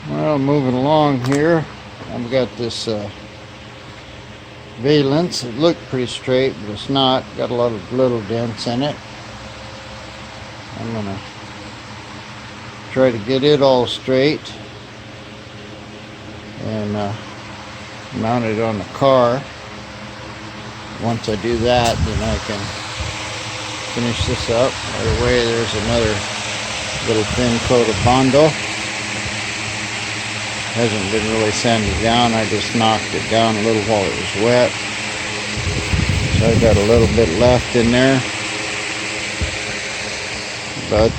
Well, moving along here, I've got this valence. It looked pretty straight, but it's not. Got a lot of little dents in it. I'm gonna try to get it all straight and mount it on the car. Once I do that, then I can finish this up. Right away, there's another little thin coat of Bondo. Hasn't been really sanded down. I just knocked it down a little while it was wet. So I got a little bit left in there. But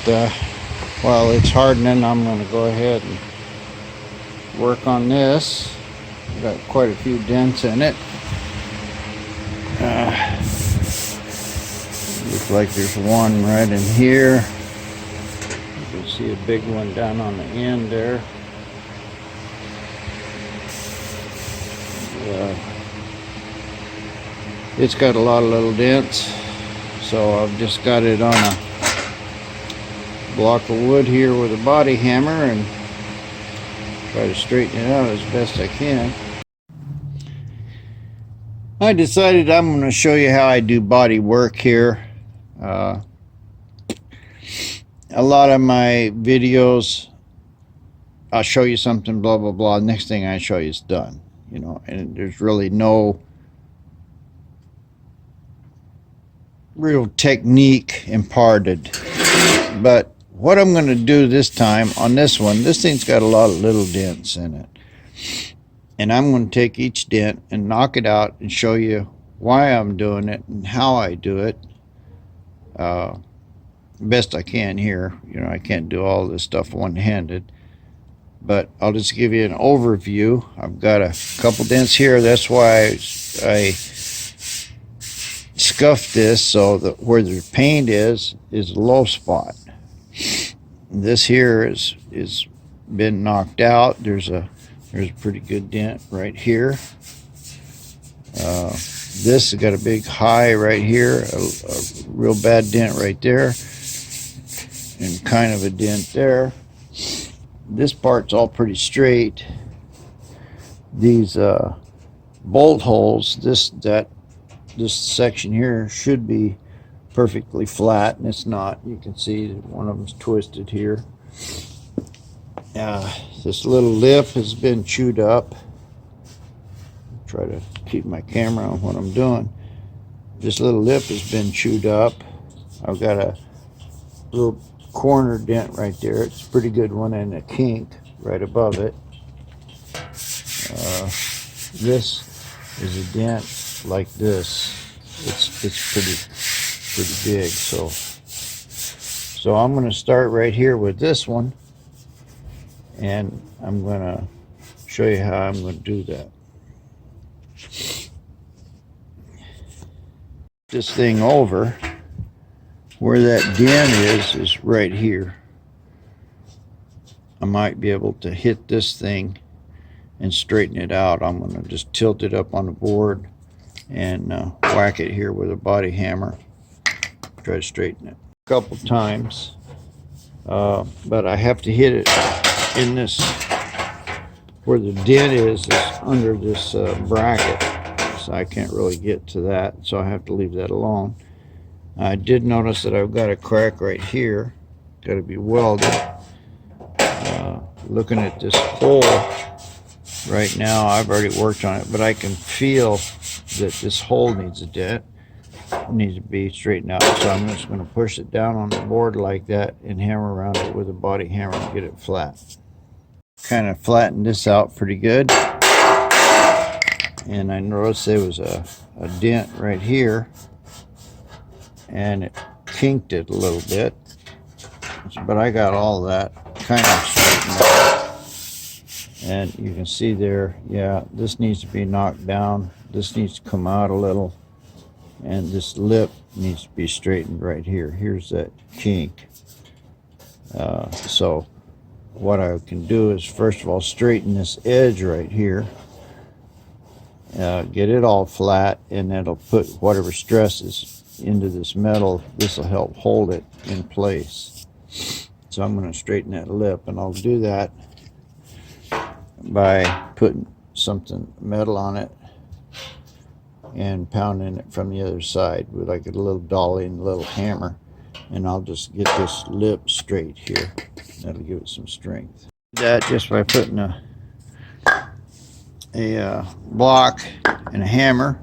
while it's hardening, I'm going to go ahead and work on this. Got quite a few dents in it. Looks like there's one right in here. You can see a big one down on the end there. It's got a lot of little dents, so I've just got it on a block of wood here with a body hammer and try to straighten it out as best I can. I decided I'm going to show you how I do body work here. A lot of my videos, I'll show you something, blah blah blah. Next thing I show you is done, you know, and there's really no real technique imparted. But what I'm going to do this time on this one, this thing's got a lot of little dents in it, and I'm going to take each dent and knock it out and show you why I'm doing it and how I do it best I can here. You know, I can't do all this stuff one-handed, but I'll just give you an overview. I've got a couple dents here. That's why I scuffed this so that where the paint is a low spot. This here is been knocked out. There's a pretty good dent right here. This has got a big high right here, a real bad dent right there, and kind of a dent there. This part's all pretty straight. These bolt holes, this section here should be perfectly flat, and it's not. You can see that one of them's twisted here. This little lip has been chewed up. Try to keep my camera on what I'm doing. This little lip has been chewed up. I've got a little corner dent right there. It's a pretty good one, and a kink right above it. This is a dent like this. It's pretty big. So I'm going to start right here with this one, and I'm going to show you how I'm going to do that. This thing over, where that dent is right here. I might be able to hit this thing and straighten it out. I'm going to just tilt it up on the board and whack it here with a body hammer. Try to straighten it a couple times, but I have to hit it in this, where the dent is under this bracket, so I can't really get to that, so I have to leave that alone. I did notice that I've got a crack right here, got to be welded. Looking at this hole right now, I've already worked on it, but I can feel that this hole needs a dent. It needs to be straightened out, so I'm just going to push it down on the board like that and hammer around it with a body hammer to get it flat. Kind of flattened this out pretty good, and I noticed there was a dent right here, and it kinked it a little bit, but I got all that kind of straightened out. And you can see there, yeah, this needs to be knocked down, this needs to come out a little, and this lip needs to be straightened right here. Here's that kink. So what I can do is, first of all, straighten this edge right here, get it all flat, and that'll put whatever stress is into this metal. This will help hold it in place. So I'm going to straighten that lip, and I'll do that by putting something metal on it and pounding it from the other side with like a little dolly and a little hammer, and I'll just get this lip straight here. That'll give it some strength. That just by putting a block and a hammer,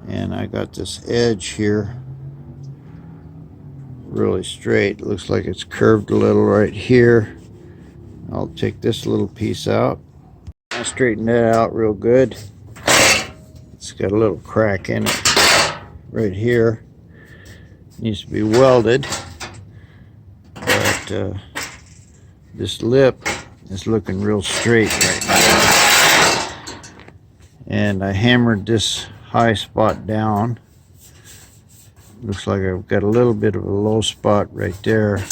and I got this edge here really straight. It looks like it's curved a little right here. I'll take this little piece out. I straighten that out real good. It's got a little crack in it right here. Needs to be welded, but this lip is looking real straight right now. And I hammered this high spot down. Looks like I've got a little bit of a low spot right there.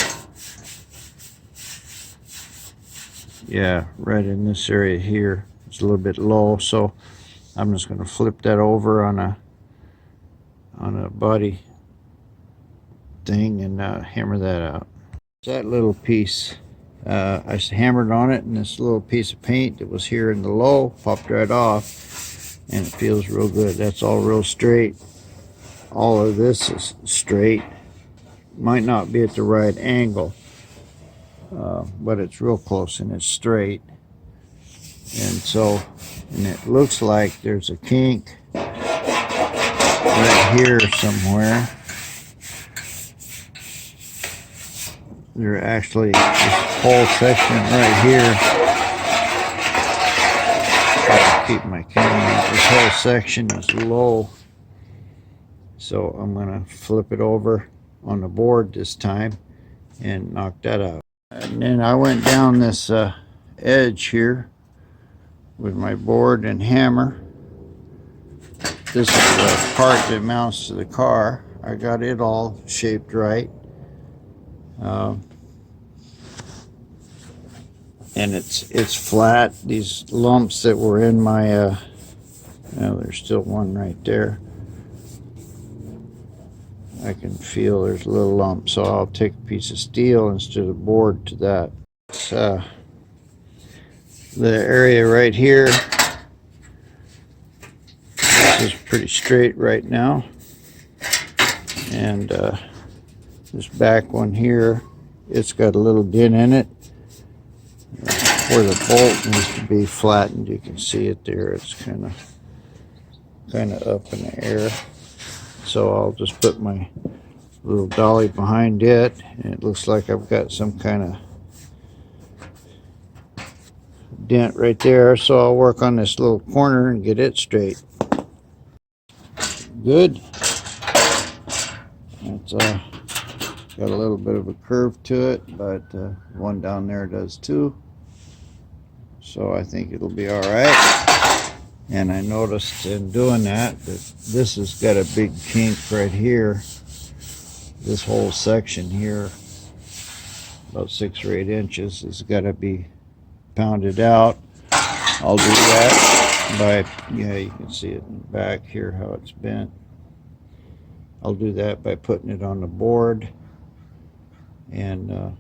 Yeah, right in this area here. It's a little bit low, so I'm just going to flip that over on a body thing and hammer that out. That little piece, I hammered on it, and this little piece of paint that was here in the low popped right off, and it feels real good. That's all real straight. All of this is straight. Might not be at the right angle, but it's real close and it's straight. And so, and it looks like there's a kink right here somewhere. There actually, this whole section right here, I'll keep my camera, this whole section is low. So I'm going to flip it over on the board this time and knock that out. And then I went down this edge here with my board and hammer. This is the part that mounts to the car. I got it all shaped right. And it's flat. These lumps that were in my, there's still one right there. I can feel there's a little lump, so I'll take a piece of steel instead of board to that. The area right here, this is pretty straight right now, and this back one here, it's got a little dent in it where the bolt needs to be flattened. You can see it there. It's kind of up in the air. So I'll just put my little dolly behind it, and it looks like I've got some kind of dent right there. So I'll work on this little corner and get it straight. Good. It's got a little bit of a curve to it, but one down there does too. So I think it'll be all right. And I noticed in doing that this has got a big kink right here. This whole section here, about 6 or 8 inches, has got to be pounded out. I'll do that by, yeah, you can see it in the back here how it's bent. I'll do that by putting it on the board and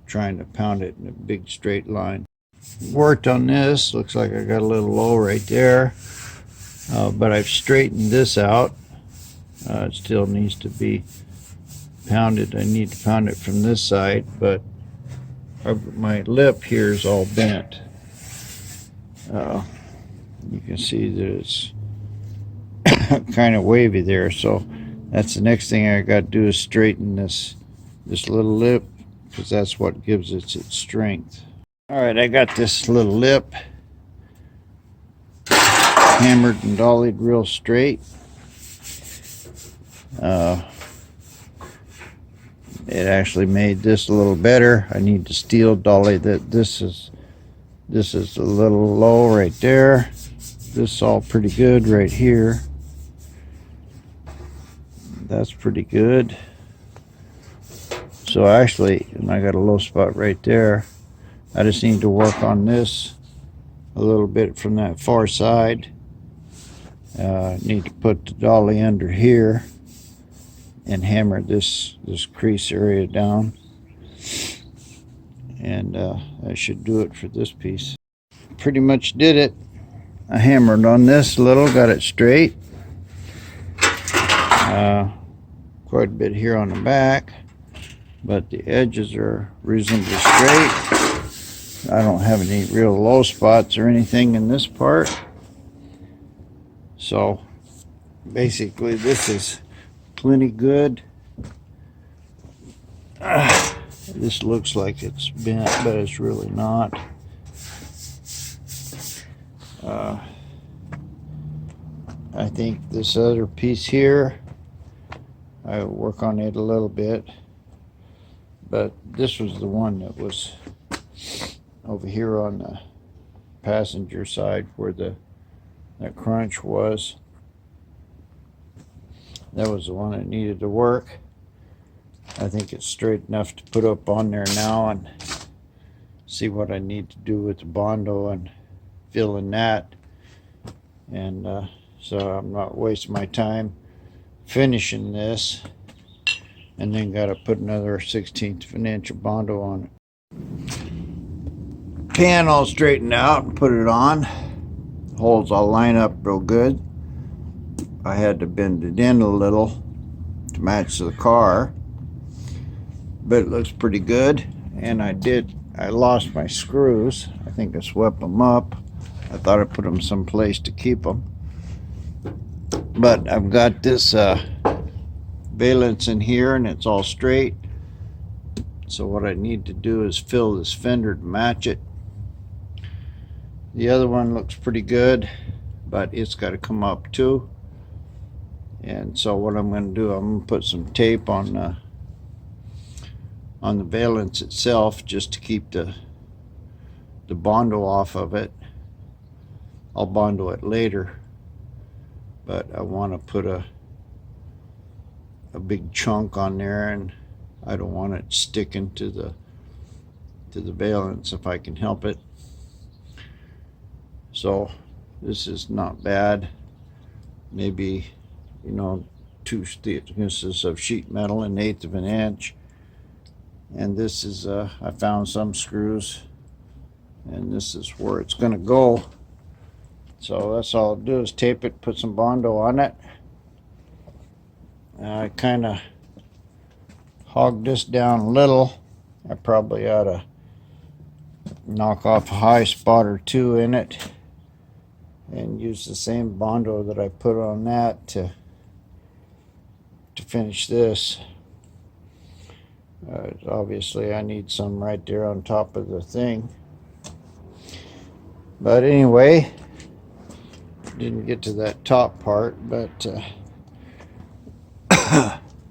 trying to pound it in a big straight line. Worked on this. Looks like I got a little low right there, but I've straightened this out. It still needs to be pounded. I need to pound it from this side, but my lip here is all bent. You can see that it's kind of wavy there, so that's the next thing I got to do is straighten this little lip, because that's what gives it its strength. All right, I got this little lip hammered and dollied real straight. It actually made this a little better. I need to steel dolly that. This is a little low right there. This is all pretty good right here. That's pretty good. So actually, and I got a low spot right there. I just need to work on this a little bit from that far side. Need to put the dolly under here and hammer this crease area down. and I should do it for this piece. Pretty much did it. I hammered on this a little, got it straight. Quite a bit here on the back, but the edges are reasonably straight. I don't have any real low spots or anything in this part. So basically this is plenty good. This looks like it's bent, but it's really not. I think this other piece here, I work on it a little bit, but this was the one that was over here on the passenger side where that crunch was. That was the one that needed to work. I think it's straight enough to put up on there now and see what I need to do with the Bondo and fill in that. And so I'm not wasting my time finishing this, and then got to put another 1/16 of an inch of Bondo on it. Pan all straightened out and put it on. Holes all line up real good. I had to bend it in a little to match the car, but it looks pretty good. And I lost my screws. I think I swept them up. I thought I put them someplace to keep them, but I've got this valence in here and it's all straight. So what I need to do is fill this fender to match it. The other one looks pretty good, but it's got to come up too. And so what I'm going to do, I'm going to put some tape on the valence itself just to keep the Bondo off of it. I'll Bondo it later, but I want to put a big chunk on there, and I don't want it sticking to the valence if I can help it. So this is not bad. Maybe, 2 thicknesses of sheet metal, 1/8 of an inch. And this is I found some screws, and this is where it's going to go. So that's all I'll do is tape it, put some Bondo on it. I kind of hogged this down a little. I probably ought to knock off a high spot or two in it and use the same Bondo that I put on that to finish this. Obviously I need some right there on top of the thing, but anyway, didn't get to that top part, but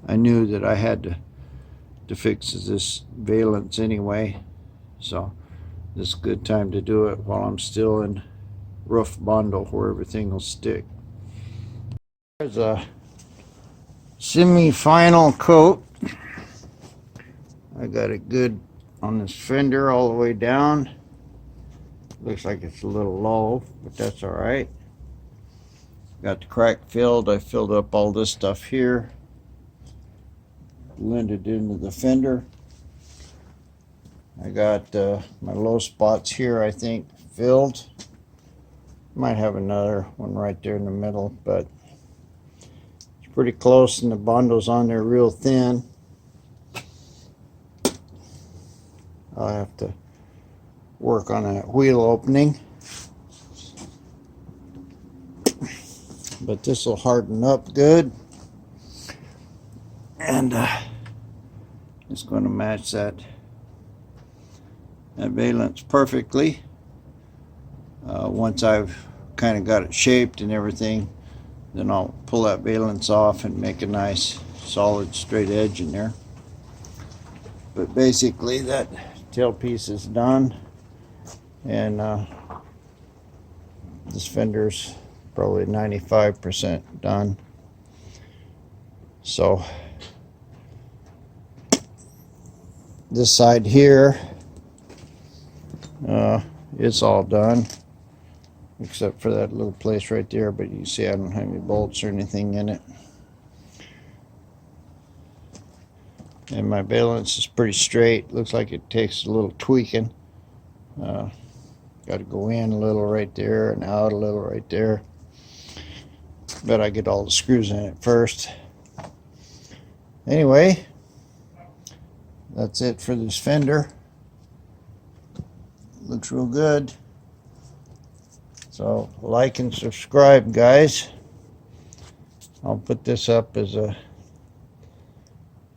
I knew that I had to fix this valence anyway, so this is a good time to do it while I'm still in rough Bondo where everything will stick. There's a semi-final coat. I got it good on this fender all the way down. Looks like it's a little low, but that's all right. Got the crack filled. I filled up all this stuff here, blended into the fender. I got my low spots here, I think, filled. Might have another one right there in the middle, but it's pretty close, and the Bondo's on there real thin. I'll have to work on that wheel opening, but this will harden up good, and it's going to match that valence perfectly. Once I've kind of got it shaped and everything, then I'll pull that valence off and make a nice solid straight edge in there. But basically that tailpiece is done, and this fender's probably 95% done. So this side here, it's all done except for that little place right there, but you can see I don't have any bolts or anything in it. And my valence is pretty straight. Looks like it takes a little tweaking. Got to go in a little right there and out a little right there. But I get all the screws in it first. Anyway, that's it for this fender. Looks real good. So like and subscribe, guys. I'll put this up as a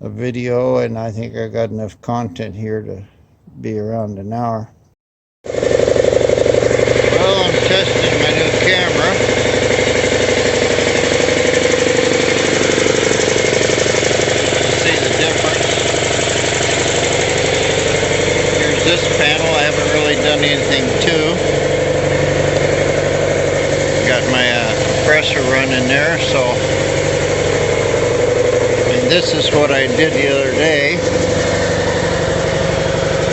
video, and I think I got enough content here to be around an hour. Well, I'm testing my new camera. See the difference. Here's this panel. I haven't really done anything to. Got my compressor running there, so. And this is what I did the other day.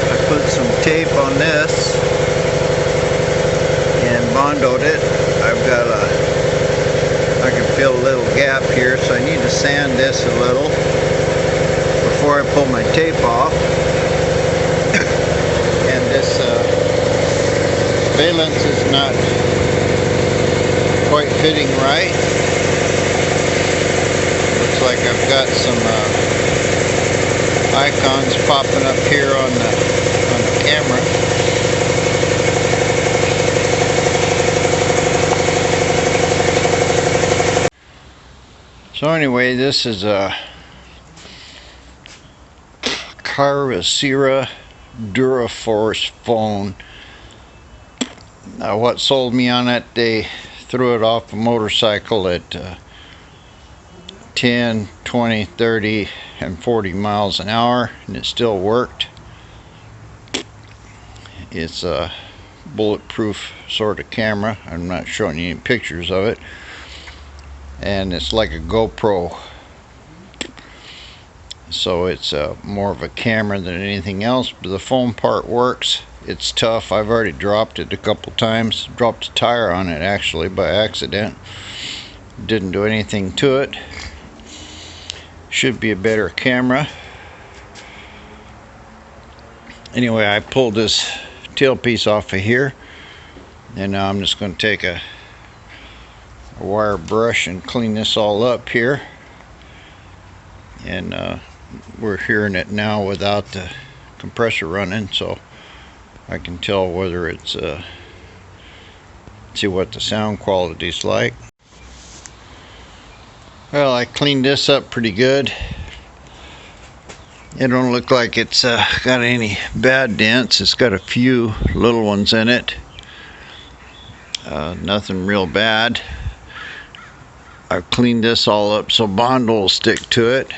I put some tape on this and bondoed it. I can feel a little gap here, so I need to sand this a little before I pull my tape off. And this valence is not quite fitting right. Looks like I've got some icons popping up here on the camera. So anyway, this is a Carvacira Duraforce phone. What sold me on it, they threw it off a motorcycle at 10, 20, 30, and 40 miles an hour, and it still worked. It's a bulletproof sort of camera. I'm not showing you any pictures of it. And it's like a GoPro, so it's more of a camera than anything else, but the foam part works. It's tough. I've already dropped it a couple times. Dropped a tire on it actually by accident. Didn't do anything to it. Should be a better camera. Anyway, I pulled this tailpiece off of here, and now I'm just going to take a wire brush and clean this all up here. And we're hearing it now without the compressor running, so I can tell whether it's see what the sound quality is like. Well, I cleaned this up pretty good. It don't look like it's got any bad dents. It's got a few little ones in it. Nothing real bad. I've cleaned this all up so Bondo will stick to it.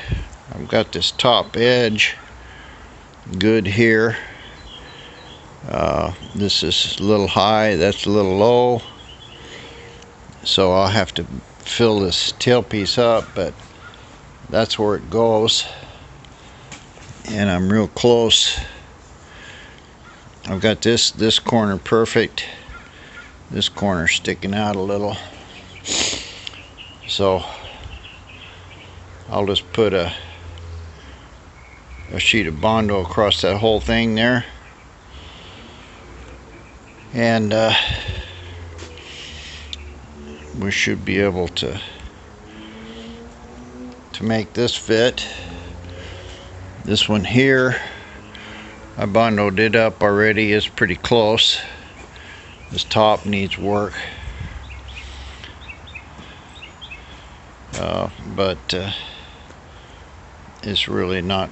I've got this top edge good here. This is a little high, that's a little low. So I'll have to fill this tailpiece up, but that's where it goes. And I'm real close. I've got this corner perfect. This corner sticking out a little. So I'll just put a sheet of Bondo across that whole thing there, and we should be able to make this fit. This one here, I Bondoed it up already. It's pretty close. This top needs work. But it's really not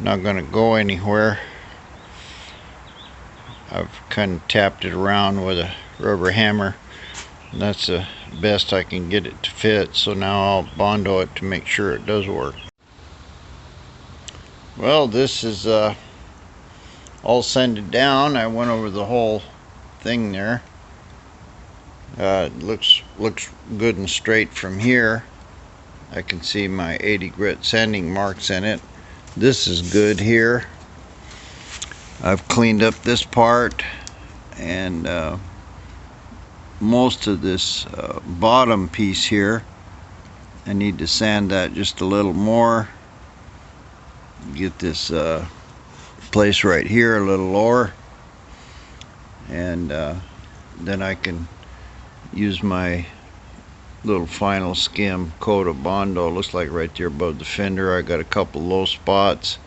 going to go anywhere. I've kind of tapped it around with a rubber hammer, and that's the best I can get it to fit. So now I'll Bondo it to make sure it does work. Well, this is all sanded down. I went over the whole thing there. It looks good and straight from here. I can see my 80 grit sanding marks in it. This is good here. I've cleaned up this part, and most of this bottom piece here, I need to sand that just a little more. get this place right here a little lower, and then I can use my little final skim coat of Bondo. Looks like right there above the fender I got a couple low spots,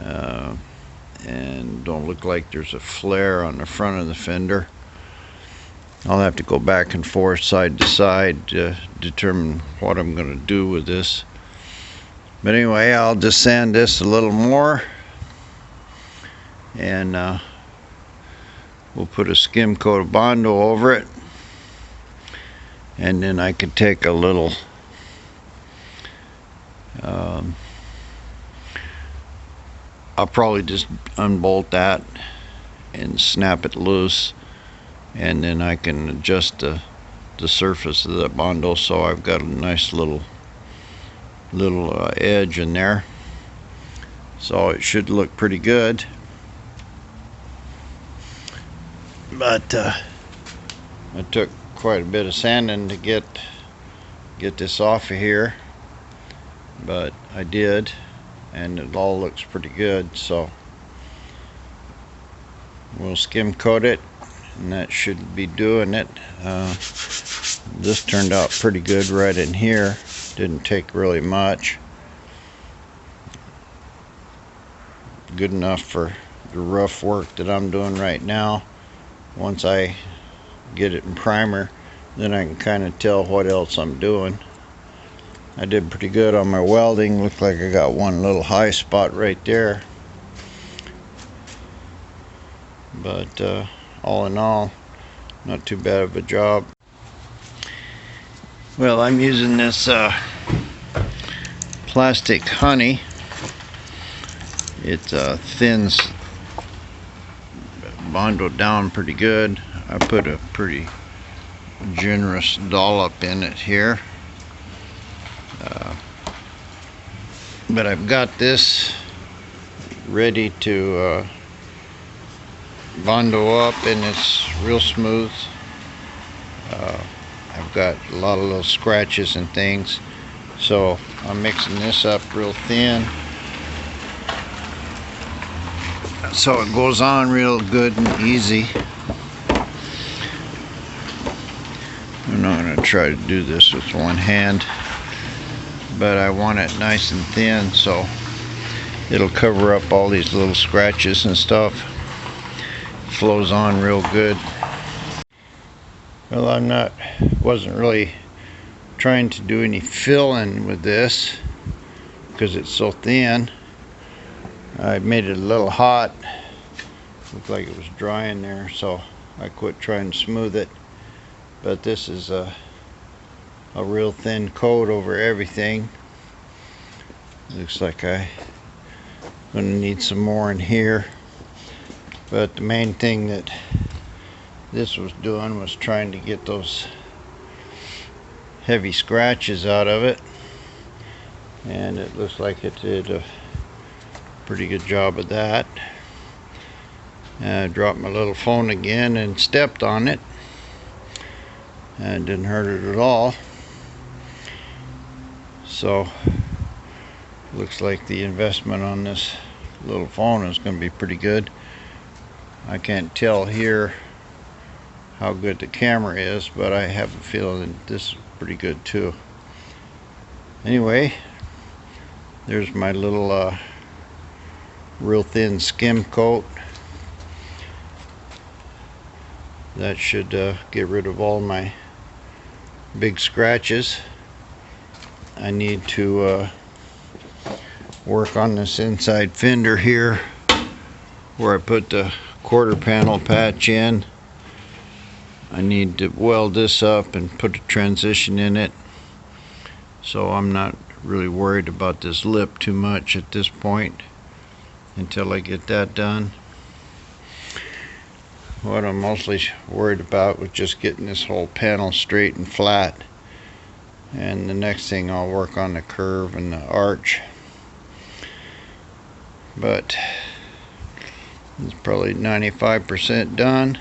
and don't look like there's a flare on the front of the fender. I'll have to go back and forth side to side to determine what I'm going to do with this. But anyway, I'll just sand this a little more, and we'll put a skim coat of Bondo over it, and then I can take a little I'll probably just unbolt that and snap it loose, and then I can adjust the surface of the Bondo so I've got a nice little edge in there. So it should look pretty good. But it took quite a bit of sanding to get this off of here, but I did, and it all looks pretty good. So we'll skim coat it, and that should be doing it. This turned out pretty good right in here. Didn't take really much. Good enough for the rough work that I'm doing right now. Once I get it in primer, then I can kind of tell what else I'm doing. I did pretty good on my welding. Looks like I got one little high spot right there, but all in all, not too bad of a job. Well, I'm using this plastic honey. It thins Bondo down pretty good. I put a pretty generous dollop in it here. But I've got this ready to Bondo up, and it's real smooth. I've got a lot of little scratches and things, so I'm mixing this up real thin so it goes on real good and easy. I'm not going to try to do this with one hand, but I want it nice and thin so it'll cover up all these little scratches and stuff. Flows on real good. Well, wasn't really trying to do any filling with this because it's so thin. I made it a little hot. Looked like it was dry in there, so I quit trying to smooth it. But this is a real thin coat over everything. Looks like I'm gonna need some more in here. But the main thing that this was doing was trying to get those heavy scratches out of it, and it looks like it did a pretty good job of that. I dropped my little phone again and stepped on it, and didn't hurt it at all. So looks like the investment on this little phone is going to be pretty good. I can't tell here how good the camera is, but I have a feeling that this is pretty good too. Anyway, there's my little real thin skim coat. That should get rid of all my big scratches. I need to work on this inside fender here where I put the quarter panel patch in. I need to weld this up and put a transition in it, so I'm not really worried about this lip too much at this point until I get that done. What I'm mostly worried about was just getting this whole panel straight and flat, and the next thing I'll work on the curve and the arch. But it's probably 95% done.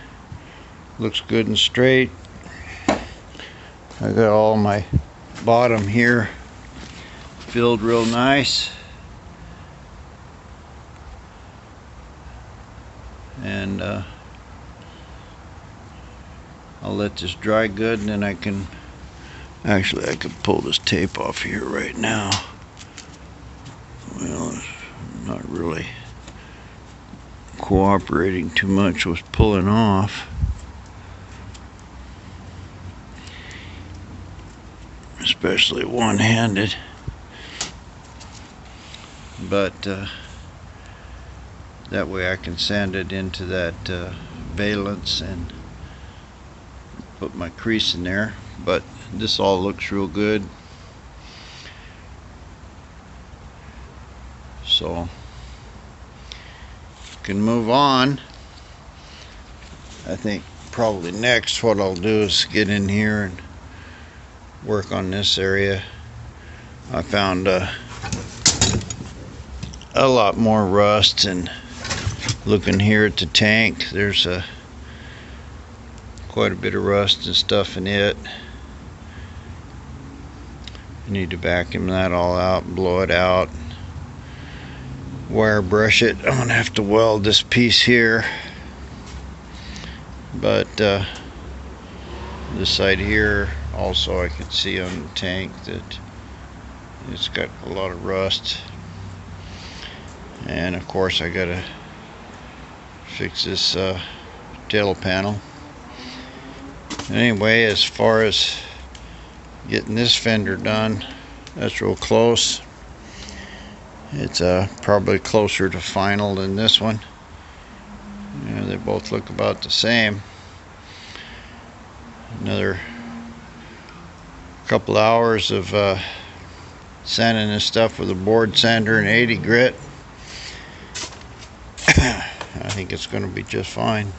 Looks good and straight. I got all my bottom here filled real nice. and I'll let this dry good, and then I can pull this tape off here right now. Well, it's not really cooperating too much with pulling off, especially one-handed. But that way I can sand it into that valence and put my crease in there. But this all looks real good, so can move on. I think probably next what I'll do is get in here and work on this area. I found a lot more rust, and looking here at the tank, there's quite a bit of rust and stuff in it. I need to vacuum that all out and blow it out, wire brush it. I'm gonna have to weld this piece here, but this side here also I can see on the tank that it's got a lot of rust. And of course I gotta fix this tail panel. Anyway, as far as getting this fender done, that's real close. It's probably closer to final than this one. You know, they both look about the same. Another couple hours of sanding this stuff with a board sander and 80 grit. I think it's going to be just fine.